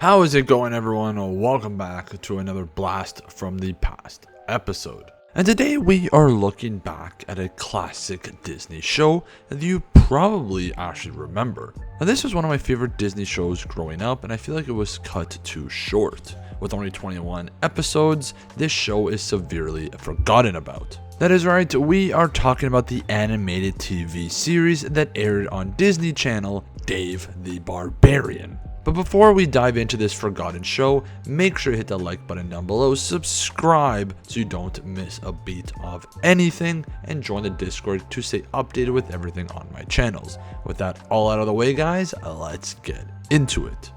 How is it going, everyone? Welcome back to another blast from the past episode. And today we are looking back at a classic Disney show that you probably actually remember. Now, this was one of my favorite Disney shows growing up, and I feel like it was cut too short. With only 21 episodes, this show is severely forgotten about. That is right, we are talking about the animated TV series that aired on Disney Channel, Dave the Barbarian. But before we dive into this forgotten show, make sure to hit the like button down below, subscribe so you don't miss a beat of anything, and join the Discord to stay updated with everything on my channels. With that all out of the way, guys, let's get into it.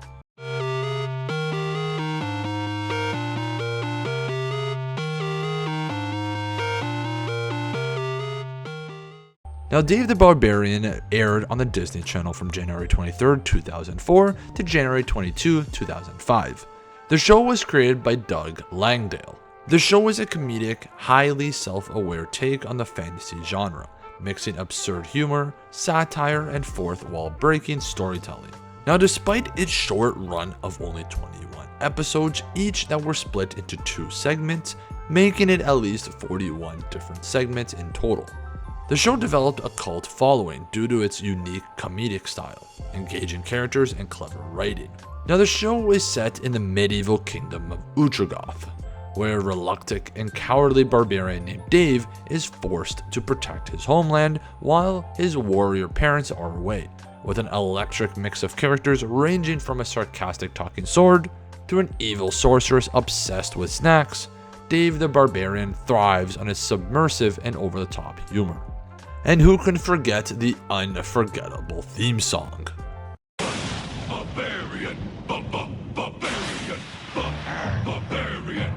Now, Dave the Barbarian aired on the Disney Channel from January 23rd, 2004 to January 22, 2005. The show was created by Doug Langdale. The show is a comedic, highly self-aware take on the fantasy genre, mixing absurd humor, satire, and fourth-wall-breaking storytelling. Now, despite its short run of only 21 episodes, each that were split into 2 segments, making it at least 41 different segments in total. The show developed a cult following due to its unique comedic style, engaging characters, and clever writing. Now, the show is set in the medieval kingdom of Utrogoth, where a reluctant and cowardly barbarian named Dave is forced to protect his homeland while his warrior parents are away, with an electric mix of characters ranging from a sarcastic talking sword to an evil sorceress obsessed with snacks. Dave the Barbarian thrives on its submersive and over-the-top humor. And who can forget the unforgettable theme song? Barbarian, barbarian, barbarian, barbarian.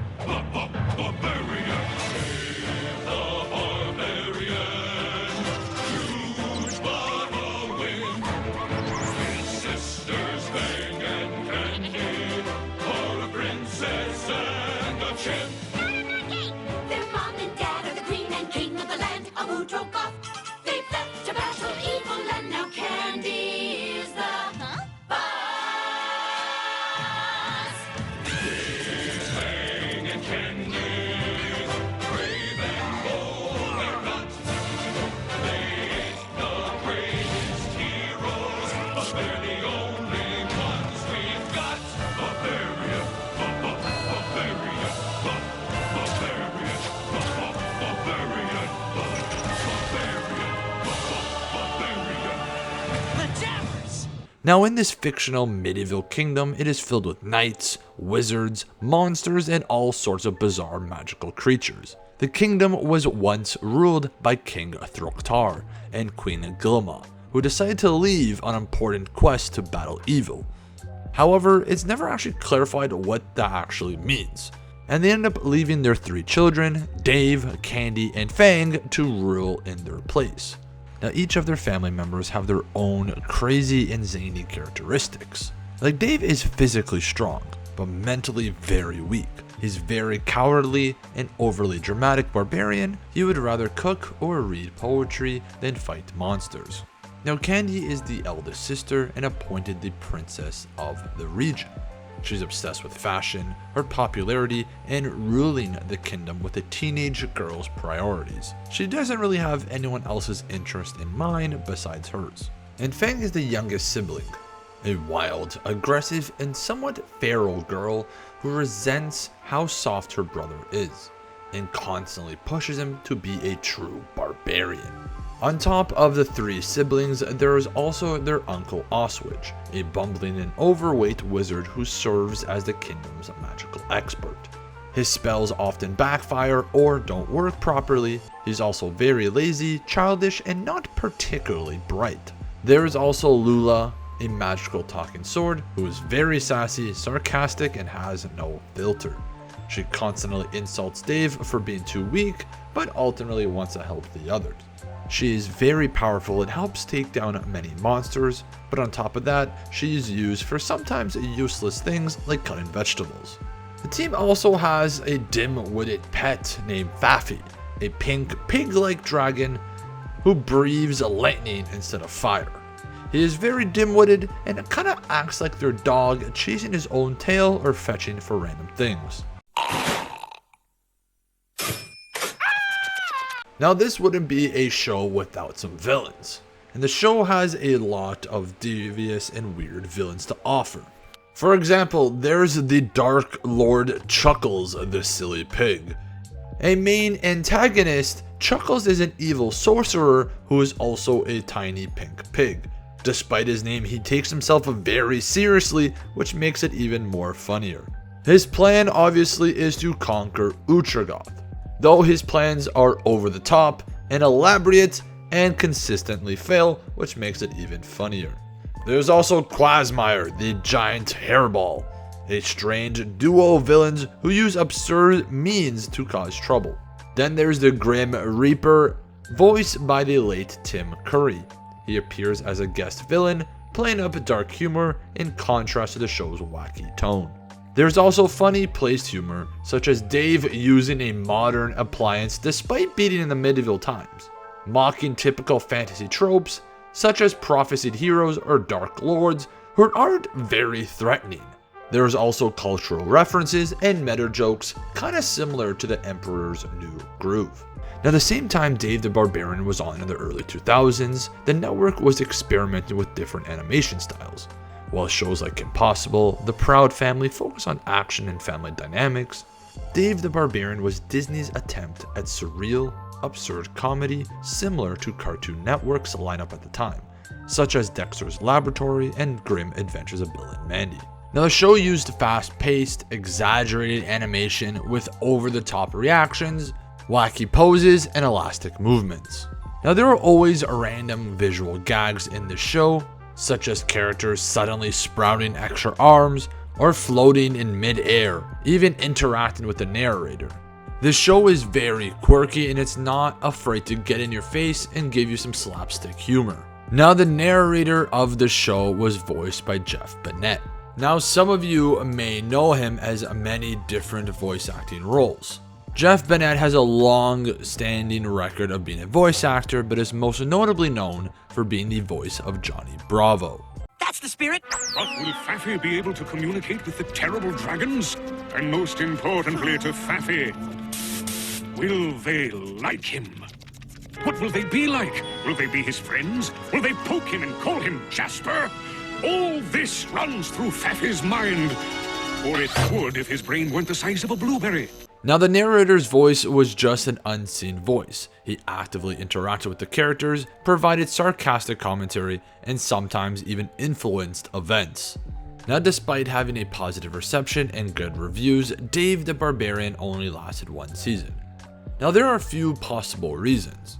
Save the barbarian, huge borrowing. His sisters Fang and Candy, for a princess and a chimp. Their mom and dad are the queen and king of the land of Utrogoth. To battle evil, and now Candy is the boss. Fang and Candy, brave and bold, they're not. They ain't the greatest heroes, but they're the only ones we've got. Barbarian, barbarian, barbarian, barbarian, Now, in this fictional medieval kingdom, it is filled with knights, wizards, monsters, and all sorts of bizarre magical creatures. The kingdom was once ruled by King Throktar and Queen Gilma, who decided to leave on an important quest to battle evil. However, it's never actually clarified what that actually means, and they end up leaving their 3 children, Dave, Candy, and Fang, to rule in their place. Now, each of their family members have their own crazy and zany characteristics. Like, Dave is physically strong, but mentally very weak. He's very cowardly and overly dramatic barbarian. He would rather cook or read poetry than fight monsters. Now, Candy is the eldest sister and appointed the princess of the region. She's obsessed with fashion, her popularity, and ruling the kingdom with a teenage girl's priorities. She doesn't really have anyone else's interest in mind besides hers. And Fang is the youngest sibling, a wild, aggressive, and somewhat feral girl who resents how soft her brother is, and constantly pushes him to be a true barbarian. On top of the 3 siblings, there is also their uncle Oswich, a bumbling and overweight wizard who serves as the kingdom's magical expert. His spells often backfire or don't work properly. He's also very lazy, childish, and not particularly bright. There is also Lula, a magical talking sword who is very sassy, sarcastic, and has no filter. She constantly insults Dave for being too weak, but ultimately wants to help the others. She is very powerful and helps take down many monsters, but on top of that, she is used for sometimes useless things like cutting vegetables. The team also has a dim-witted pet named Faffy, a pink pig-like dragon who breathes lightning instead of fire. He is very dim-witted and kind of acts like their dog, chasing his own tail or fetching for random things. Now this wouldn't be a show without some villains, and the show has a lot of devious and weird villains to offer. For example, there's the Dark Lord Chuckles, the silly pig. A main antagonist, Chuckles is an evil sorcerer who is also a tiny pink pig. Despite his name, he takes himself very seriously, which makes it even more funnier. His plan obviously is to conquer Utrogoth, though his plans are over the top and elaborate and consistently fail, which makes it even funnier. There's also Quasmire, the giant hairball, a strange duo of villains who use absurd means to cause trouble. Then there's the Grim Reaper, voiced by the late Tim Curry. He appears as a guest villain, playing up dark humor in contrast to the show's wacky tone. There's also funny placed humor, such as Dave using a modern appliance despite being in the medieval times, mocking typical fantasy tropes, such as prophesied heroes or dark lords who aren't very threatening. There's also cultural references and meta jokes, kinda similar to the Emperor's New Groove. Now, the same time Dave the Barbarian was on in the early 2000s, the network was experimenting with different animation styles. While shows like Impossible, The Proud Family focus on action and family dynamics, Dave the Barbarian was Disney's attempt at surreal, absurd comedy similar to Cartoon Network's lineup at the time, such as Dexter's Laboratory and Grim Adventures of Bill and Mandy. Now, the show used fast-paced, exaggerated animation with over-the-top reactions, wacky poses, and elastic movements. Now, there are always random visual gags in the show, such as characters suddenly sprouting extra arms or floating in mid-air, even interacting with the narrator. The show is very quirky and it's not afraid to get in your face and give you some slapstick humor. Now, the narrator of the show was voiced by Jeff Bennett. Now, some of you may know him as many different voice acting roles. Jeff Bennett has a long-standing record of being a voice actor, but is most notably known for being the voice of Johnny Bravo. That's the spirit. But will Faffy be able to communicate with the terrible dragons? And most importantly to Faffy, will they like him? What will they be like? Will they be his friends? Will they poke him and call him Jasper? All this runs through Faffy's mind. Or it could if his brain weren't the size of a blueberry. Now, the narrator's voice was just an unseen voice. He actively interacted with the characters, provided sarcastic commentary, and sometimes even influenced events. Now, despite having a positive reception and good reviews, Dave the Barbarian only lasted one season. Now, there are a few possible reasons.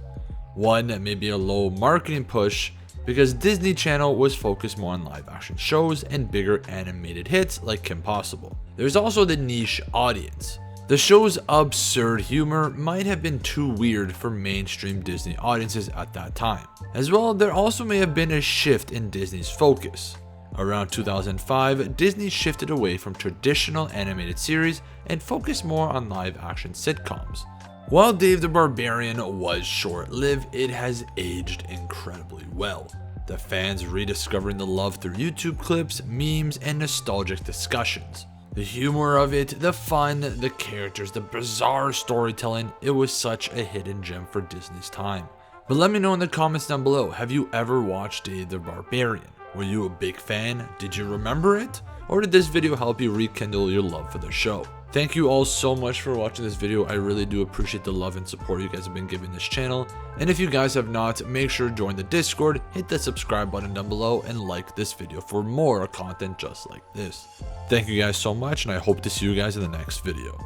One, maybe a low marketing push, because Disney Channel was focused more on live action shows and bigger animated hits like Kim Possible. There's also the niche audience. The show's absurd humor might have been too weird for mainstream Disney audiences at that time. As well, there also may have been a shift in Disney's focus. Around 2005, Disney shifted away from traditional animated series and focused more on live action sitcoms. While Dave the Barbarian was short-lived, it has aged incredibly well. The fans rediscovering the love through YouTube clips, memes, and nostalgic discussions. The humor of it, the fun, the characters, the bizarre storytelling, it was such a hidden gem for Disney's time. But let me know in the comments down below, have you ever watched Dave the Barbarian? Were you a big fan? Did you remember it? Or did this video help you rekindle your love for the show? Thank you all so much for watching this video. I really do appreciate the love and support you guys have been giving this channel. And if you guys have not, make sure to join the Discord, hit that subscribe button down below, and like this video for more content just like this. Thank you guys so much, and I hope to see you guys in the next video.